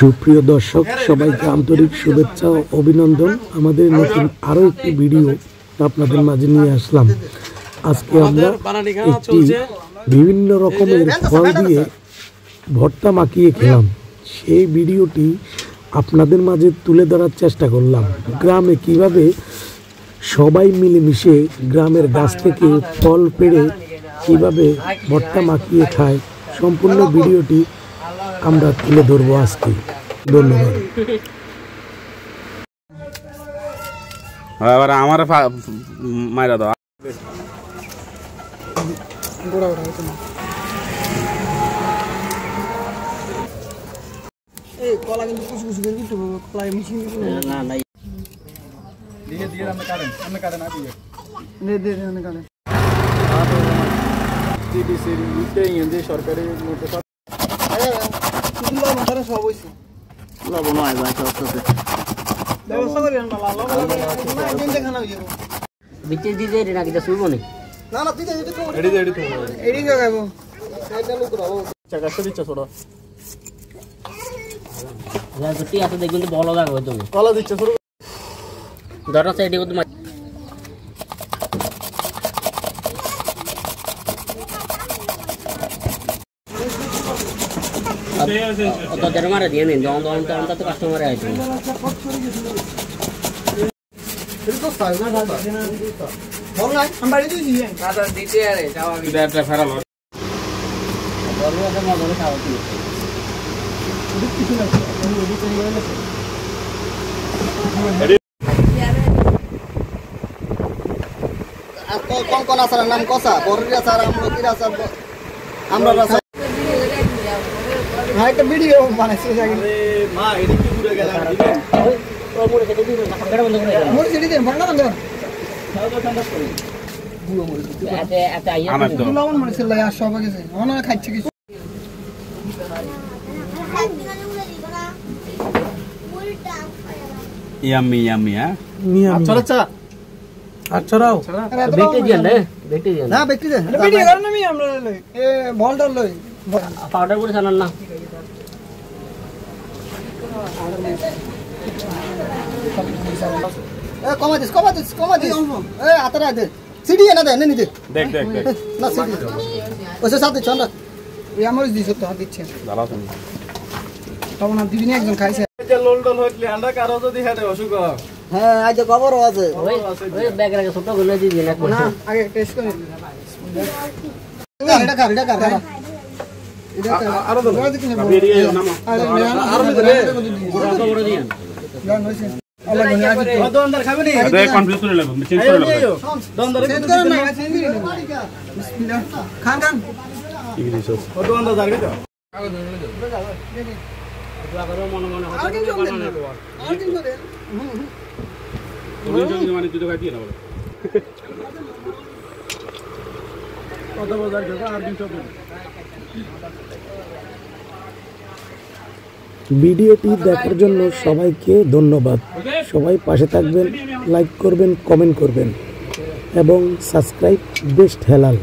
সুপ্রিয় দর্শক সবাইকে আন্তরিক শুভেচ্ছা ও অভিনন্দন। আমাদের নতুন আরো একটি ভিডিও আপনাদের মাঝে নিয়ে আসলাম। আজকে আমরা একটি বিভিন্ন রকমের ফল দিয়ে ভর্তা মাখিয়ে খেলাম, সেই ভিডিওটি আপনাদের মাঝে তুলে ধরার চেষ্টা করলাম। গ্রামে কিভাবে সবাই মিলেমিশে গ্রামের গাছ থেকে ফল পেড়ে কিভাবে ভর্তা মাখিয়ে খায়, সম্পূর্ণ ভিডিওটি আমরা তুলে ধরবো আজকে। ধন্যবাদ। এবার আমার মাইরা দাও। কলা কিন্তু কুচু কুচু করে দিতে হবে, কলা মিশিয়ে না না দিয়ে দিয়ে আমরা কাটেন না দিয়ে দে দে আমরা কাটেন দিদি সেরি দিতে ইন্দে সরকারি মোটে সব কুলা মাথারে সব হইছে কুলা বনো আইবা আস্তে ব্যবস্থা করেন না লাল লাল দিন দেখানো হইব বিচে দিতে রে না কিটা শুইবো না না দিতে দিতে তো এডি গাইবো সাইডটা লুক রাও চাকা সরি ছোড়ো यार गट्टी आते देखুন তো বলো দাও ওই তুমি কলা দিচ্ছ শুরু ধরো সাইডে কত মাছ তো ধরে মারা দিয়ে নিন দম দম তো কাস্টমার আইছে তো সাইজ না বল না हम বাড়ি দিছি দাদা দিতে আরে যাও আগে এটা ফেরালো বলো এটা মজা খাও কি कौन कौन आसार नाम कसा बररी आसार আমলকির আসার আমরা আসার হাই তো ভিডিও বানাইছে আরে মা এডি কি ঘুরে গেল দিবেন ও মোরে কেটে দিবেন গড় বন্ধ করে মোরে সেটি দেন ভাঙনা বন্ধ সব ঠান্ডা করে বুড়ো মোরে এতে এতে আইয়া লবণ মোরে ছিল আর সব গেছে ওনা খাচ্ছে কিছু ইয়াম্মি ইয়াম্মি হ্যাঁ আচ্ছা আচ্ছা আচ্ছা রাও বেটে দিন না বেটে দে ভিডিও করন আমি আমরা লই এ বলটা লই পাউডার করে চালান না এ কমা দিস এ আতরা দে সিডি না দে নে দে দেখ না সিডি ওসে সাথে চল এই আমার দিছ তো দিচ্ছে দাঁড়াও তুমি তখন আর দিবিনি একজন খাইছে এটা লোলডল হইলে আমরা কারো যদি হেডে অসুখ হ্যাঁ আজ খবর আছে ওই ব্যাগ রাখে ছোট গুলো দিয়ে দিন না আগে টেস্ট করে এটা কর এটা আরো দাও বেরিয়ে নামা আরো দে বড় বড় দিন জান হইছে আল্লাহ গুনিয়া কি দোনদার খাবে নি আরে কনফিউজ করে লাগবে চেঞ্জ করে লাগবে দোনদার চেঞ্জ করে না চেঞ্জ করে বিসমিল্লাহ খান কি দিছো দোনদার জারগে দাও আগারো মনে মনে আর কিছু দে তুমি যদি মানে তুই তো খাইতি না বলে কত বাজার দাও আর 200 টাকা ভিডিওটি দেখার জন্য সবাইকে ধন্যবাদ। সবাই পাশে থাকবেন, লাইক করবেন, কমেন্ট করবেন এবং সাবস্ক্রাইব বেস্ট হেলাল।